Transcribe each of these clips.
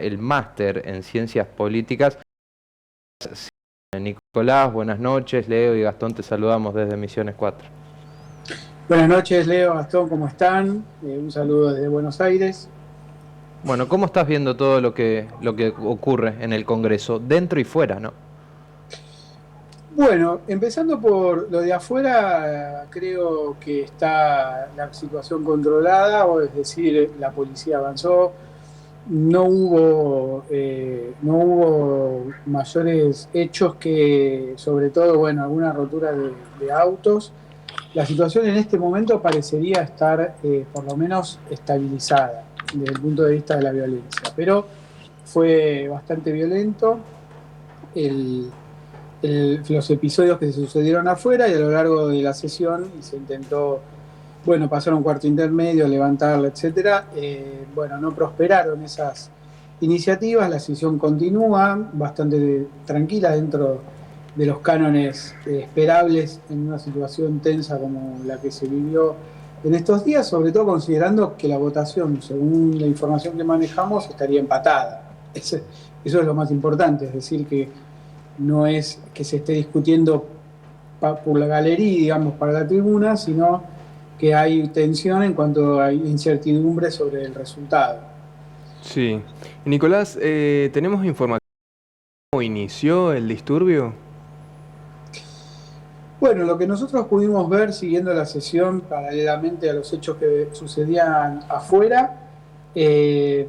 el máster en Ciencias Políticas. Nicolás, buenas noches. Leo y Gastón te saludamos desde Misiones 4. Buenas noches, Leo, Gastón, ¿cómo están? Un saludo desde Buenos Aires. Bueno, ¿cómo estás viendo todo lo que ocurre en el Congreso, dentro y fuera, no? Bueno, empezando por lo de afuera, creo que está la situación controlada, o es decir, la policía avanzó, no hubo mayores hechos que, sobre todo, bueno, alguna rotura de autos. La situación en este momento parecería estar por lo menos estabilizada desde el punto de vista de la violencia, pero fue bastante violento los episodios que se sucedieron afuera, y a lo largo de la sesión se intentó, bueno, pasar un cuarto intermedio, levantarla, etcétera. Bueno, no prosperaron esas iniciativas, la sesión continúa bastante tranquila dentro de los cánones esperables en una situación tensa como la que se vivió en estos días, sobre todo considerando que la votación, según la información que manejamos, estaría empatada. Eso es lo más importante, es decir, que no es que se esté discutiendo por la galería, digamos, para la tribuna, sino que hay tensión en cuanto a incertidumbre sobre el resultado. Sí. Nicolás, ¿tenemos información de cómo inició el disturbio? Bueno, lo que nosotros pudimos ver siguiendo la sesión paralelamente a los hechos que sucedían afuera, eh,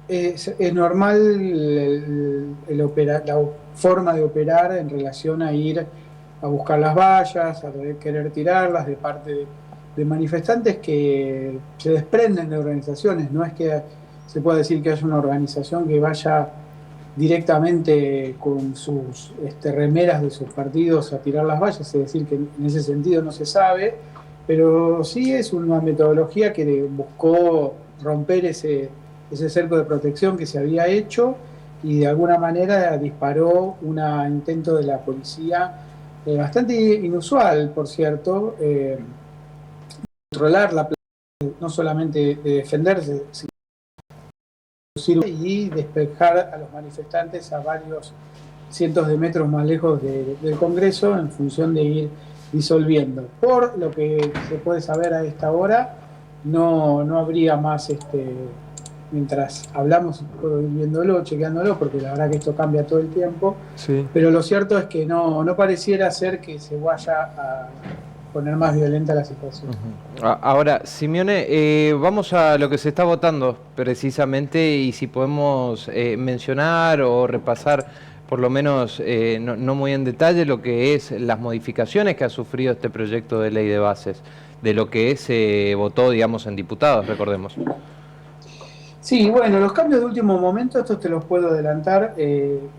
es normal la forma de operar en relación a ir a buscar las vallas, a querer tirarlas de parte de manifestantes que se desprenden de organizaciones. No es que se pueda decir que haya una organización que vaya directamente con sus remeras de sus partidos a tirar las vallas, es decir, que en ese sentido no se sabe, pero sí es una metodología que buscó romper ese cerco de protección que se había hecho, y de alguna manera disparó un intento de la policía, bastante inusual, por cierto, controlar la plaza, no solamente de defenderse, sino y despejar a los manifestantes a varios cientos de metros más lejos del Congreso, en función de ir disolviendo. Por lo que se puede saber a esta hora, no habría más, mientras hablamos, puedo ir viéndolo, chequeándolo, porque la verdad que esto cambia todo el tiempo, Sí. pero lo cierto es que no pareciera ser que se vaya a poner más violenta la situación. Ahora, Simeone, vamos a lo que se está votando precisamente, y si podemos mencionar o repasar, por lo menos no muy en detalle, lo que es las modificaciones que ha sufrido este proyecto de ley de bases, de lo que se votó, digamos, en diputados, recordemos. Sí, bueno, los cambios de último momento, estos te los puedo adelantar.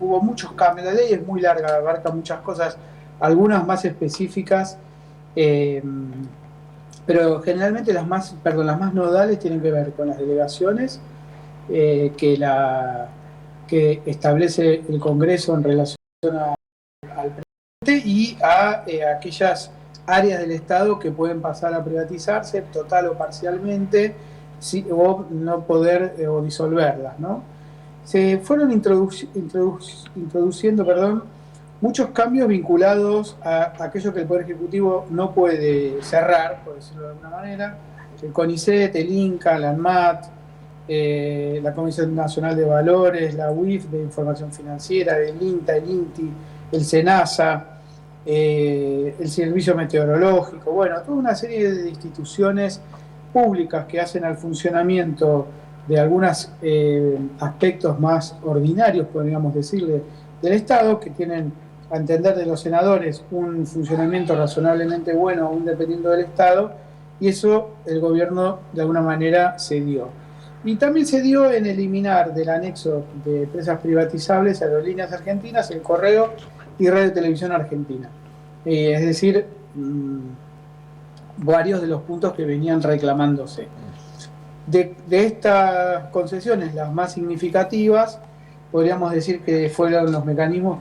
Hubo muchos cambios, la ley es muy larga, abarca muchas cosas, algunas más específicas, eh, pero generalmente las más nodales tienen que ver con las delegaciones, que establece el Congreso en relación al presidente, y a aquellas áreas del Estado que pueden pasar a privatizarse total o parcialmente, o no poder o disolverlas, ¿no? Se fueron introduciendo, muchos cambios vinculados a aquello que el Poder Ejecutivo no puede cerrar, por decirlo de alguna manera: el CONICET, el INCA, la ANMAT, la Comisión Nacional de Valores, la UIF de Información Financiera, el INTA, el INTI, el SENASA, el Servicio Meteorológico, bueno, toda una serie de instituciones públicas que hacen al funcionamiento de algunos aspectos más ordinarios, podríamos decirle, del Estado, que tienen, a entender de los senadores, un funcionamiento razonablemente bueno, aún dependiendo del Estado, y eso el gobierno de alguna manera cedió. Y también se dio en eliminar del anexo de empresas privatizables Aerolíneas Argentinas, el Correo y Radio Televisión Argentina. Es decir, varios de los puntos que venían reclamándose. De estas concesiones, las más significativas, podríamos decir que fueron los mecanismos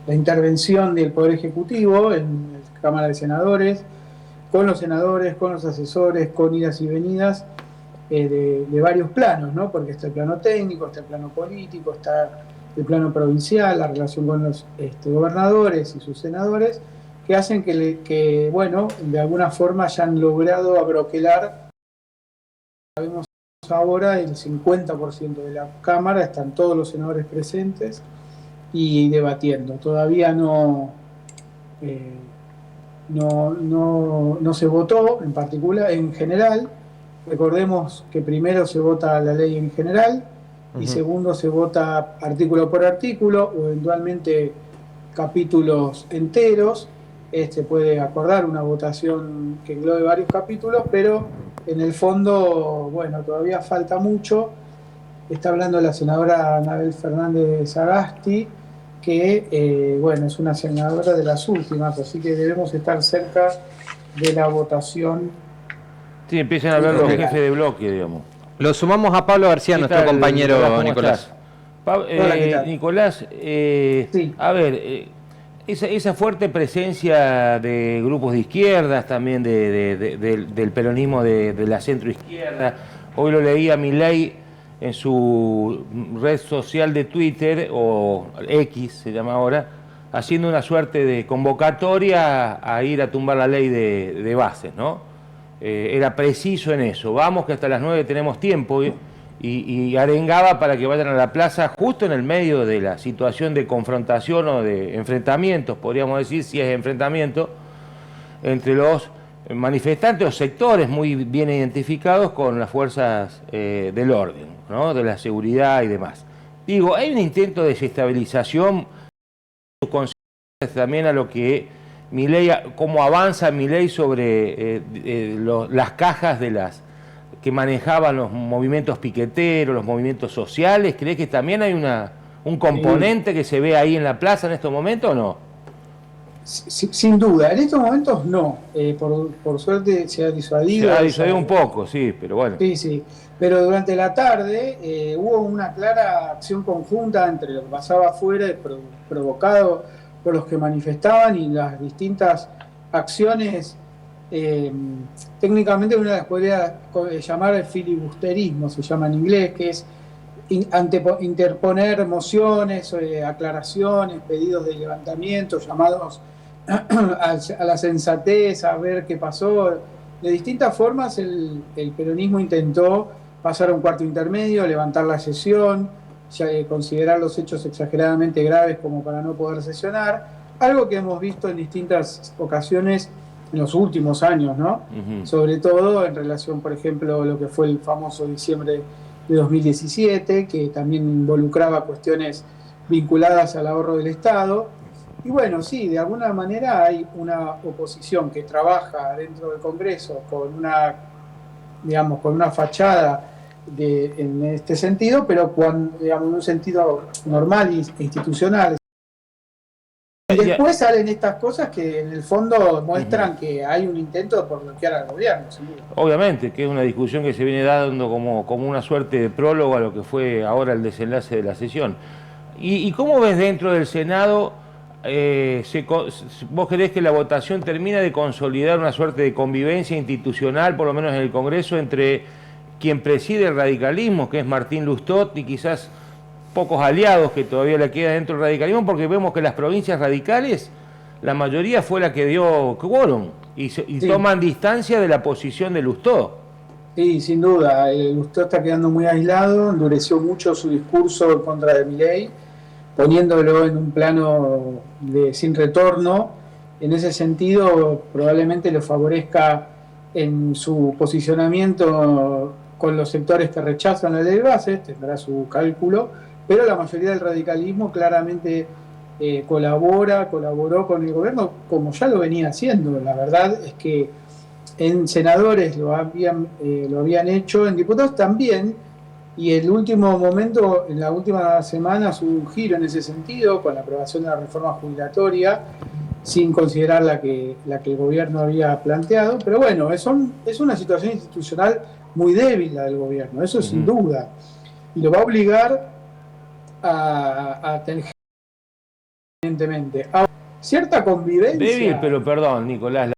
la intervención del Poder Ejecutivo en la Cámara de Senadores, con los senadores, con los asesores, con idas y venidas, de varios planos, ¿no? Porque está el plano técnico, está el plano político, está el plano provincial, la relación con los gobernadores y sus senadores, que hacen que, bueno, de alguna forma hayan logrado abroquelar. Sabemos ahora el 50% de la Cámara, están todos los senadores presentes y debatiendo. Todavía eh, no se votó en particular, en general. Recordemos que primero se vota la ley en general y segundo se vota artículo por artículo o eventualmente capítulos enteros. Puede acordar una votación que englobe varios capítulos, pero en el fondo, bueno, todavía falta mucho. Está hablando la senadora Anabel Fernández Sagasti, que, bueno, es una senadora de las últimas, así que debemos estar cerca de la votación. Sí, empiezan a hablar los jefes de bloque, digamos. Lo sumamos a Pablo García, nuestro compañero Nicolás. Hola, Nicolás, sí. a ver, esa fuerte presencia de grupos de izquierdas, también del peronismo de la centroizquierda, hoy lo leía Milei en su red social de Twitter, o X se llama ahora, haciendo una suerte de convocatoria a ir a tumbar la ley de bases, ¿no? Era preciso en eso. Vamos que hasta las 9 tenemos tiempo y arengaba para que vayan a la plaza justo en el medio de la situación de confrontación o de enfrentamientos, podríamos decir, si es enfrentamiento, entre los manifestantes o sectores muy bien identificados con las fuerzas del orden, ¿no? De la seguridad y demás. Digo, hay un intento de desestabilización, también a lo que Milei, cómo avanza Milei sobre las cajas que manejaban los movimientos piqueteros, los movimientos sociales. ¿Cree que también hay un componente que se ve ahí en la plaza en estos momentos o no? Sin duda, en estos momentos no. Por suerte se ha disuadido. Se ha disuadido un poco, sí, pero bueno. Sí. Pero durante la tarde hubo una clara acción conjunta entre lo que pasaba afuera, provocado por los que manifestaban, y las distintas acciones. Técnicamente una las podría llamar filibusterismo, se llama en inglés, que es interponer mociones, aclaraciones, pedidos de levantamiento, llamados a la sensatez, a ver qué pasó. De distintas formas el peronismo intentó pasar a un cuarto intermedio, levantar la sesión, considerar los hechos exageradamente graves como para no poder sesionar, algo que hemos visto en distintas ocasiones en los últimos años, ¿no? Sobre todo en relación, por ejemplo, a lo que fue el famoso diciembre de 2017, que también involucraba cuestiones vinculadas al ahorro del Estado. Y bueno, sí, de alguna manera hay una oposición que trabaja dentro del Congreso con una, digamos, con una fachada en este sentido, pero digamos, en un sentido normal e institucional. Y después salen estas cosas que en el fondo muestran que hay un intento por bloquear al gobierno, sin duda. Obviamente, que es una discusión que se viene dando como una suerte de prólogo a lo que fue ahora el desenlace de la sesión. ¿Y cómo ves dentro del Senado? ¿Vos creés que la votación termina de consolidar una suerte de convivencia institucional, por lo menos en el Congreso, entre quien preside el radicalismo, que es Martín Lustó, y quizás pocos aliados que todavía le quedan dentro del radicalismo, porque vemos que las provincias radicales, la mayoría fue la que dio quórum y toman distancia de la posición de Lustó? Sí, sin duda. Lustó está quedando muy aislado, endureció mucho su discurso en contra de Milei, poniéndolo en un plano sin retorno. En ese sentido, probablemente lo favorezca en su posicionamiento con los sectores que rechazan la ley de bases, tendrá su cálculo, pero la mayoría del radicalismo claramente colaboró con el gobierno, como ya lo venía haciendo. La verdad es que en senadores lo habían hecho, en diputados también, y en el último momento, en la última semana, hubo un giro en ese sentido, con la aprobación de la reforma jubilatoria, sin considerar la que el gobierno había planteado. Pero bueno, es una situación institucional muy débil la del gobierno, eso sin duda, y lo va a obligar a tener, evidentemente, cierta convivencia. Débil, pero perdón, Nicolás.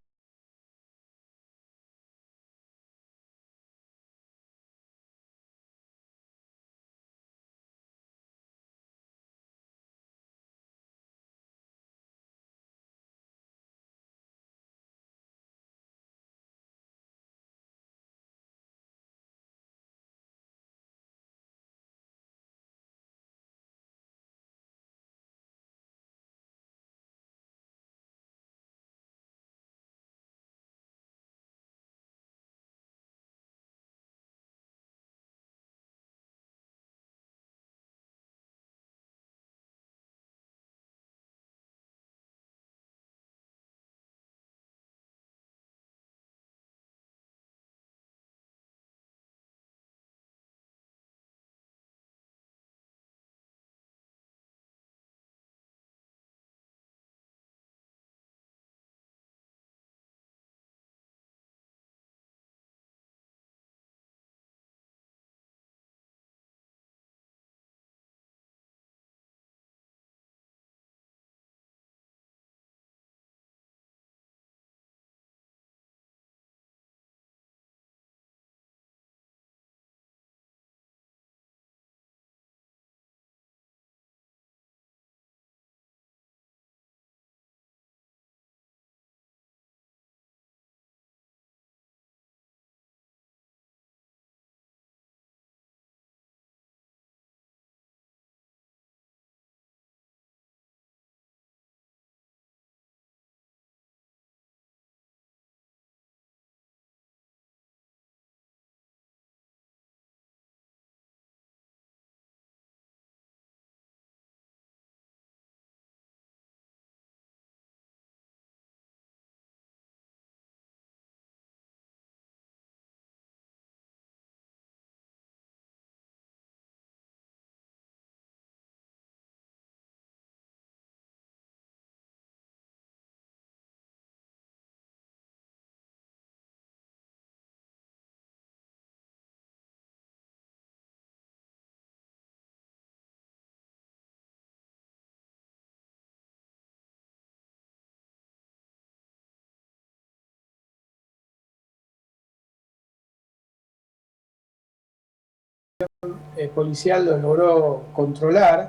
policial lo logró controlar.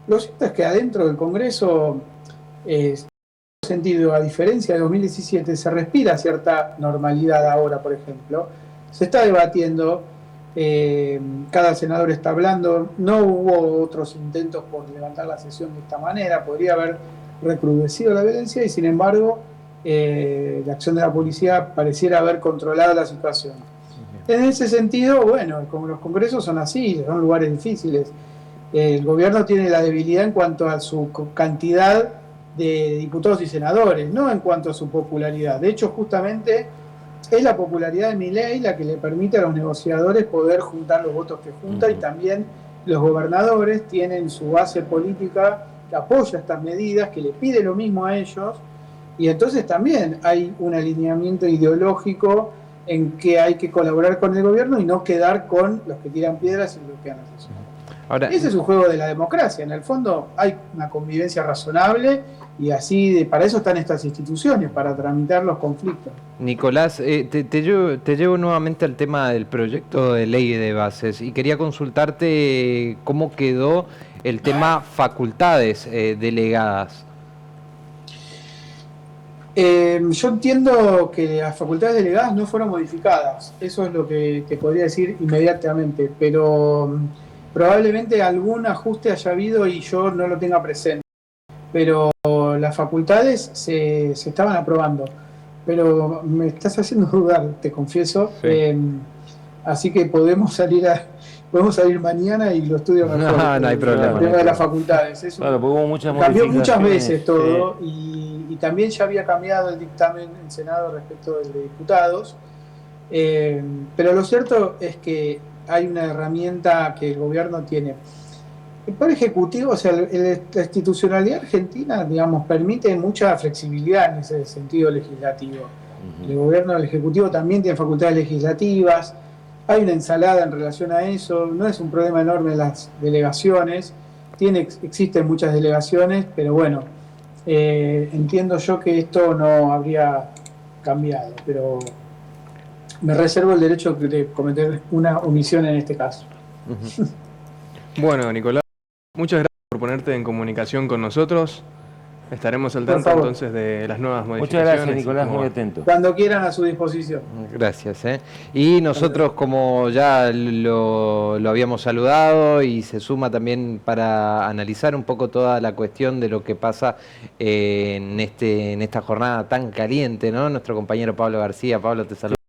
Lo cierto es que adentro del Congreso, en ese sentido, a diferencia de 2017, se respira cierta normalidad ahora, por ejemplo. Se está debatiendo, cada senador está hablando, no hubo otros intentos por levantar la sesión de esta manera, podría haber recrudecido la violencia y sin embargo la acción de la policía pareciera haber controlado la situación. En ese sentido, bueno, como los congresos son así, son lugares difíciles. El gobierno tiene la debilidad en cuanto a su cantidad de diputados y senadores, no en cuanto a su popularidad. De hecho, justamente es la popularidad de Milei la que le permite a los negociadores poder juntar los votos que junta, y también los gobernadores tienen su base política que apoya estas medidas, que le pide lo mismo a ellos, y entonces también hay un alineamiento ideológico en que hay que colaborar con el gobierno y no quedar con los que tiran piedras y bloquean la sesión. Ahora, ese es un juego de la democracia. En el fondo hay una convivencia razonable y así para eso están estas instituciones, para tramitar los conflictos. Nicolás, te llevo nuevamente al tema del proyecto de ley de bases y quería consultarte cómo quedó el tema facultades delegadas. Yo entiendo que las facultades delegadas no fueron modificadas, eso es lo que te podría decir inmediatamente, pero probablemente algún ajuste haya habido y yo no lo tenga presente. Pero las facultades se estaban aprobando. Pero me estás haciendo dudar, te confieso. Sí. Así que podemos salir mañana y lo estudio mejor. No hay problema. El tema de las facultades. Claro, porque hubo muchas cambió muchas veces todo, sí. y también ya había cambiado el dictamen en Senado respecto del de diputados. Pero lo cierto es que hay una herramienta que el gobierno tiene. El Poder Ejecutivo, o sea, la institucionalidad argentina, digamos, permite mucha flexibilidad en ese sentido legislativo. El gobierno, el Ejecutivo también tiene facultades legislativas, hay una ensalada en relación a eso, no es un problema enorme las delegaciones, existen muchas delegaciones, pero bueno, entiendo yo que esto no habría cambiado, pero me reservo el derecho de cometer una omisión en este caso. Bueno, Nicolás, muchas gracias por ponerte en comunicación con nosotros. Estaremos al tanto entonces de las nuevas modificaciones. Muchas gracias, Nicolás, muy atento. Cuando quieran, a su disposición. Gracias. Y nosotros, como ya lo habíamos saludado, y se suma también para analizar un poco toda la cuestión de lo que pasa en esta jornada tan caliente, ¿no? Nuestro compañero Pablo García. Pablo, te saludo.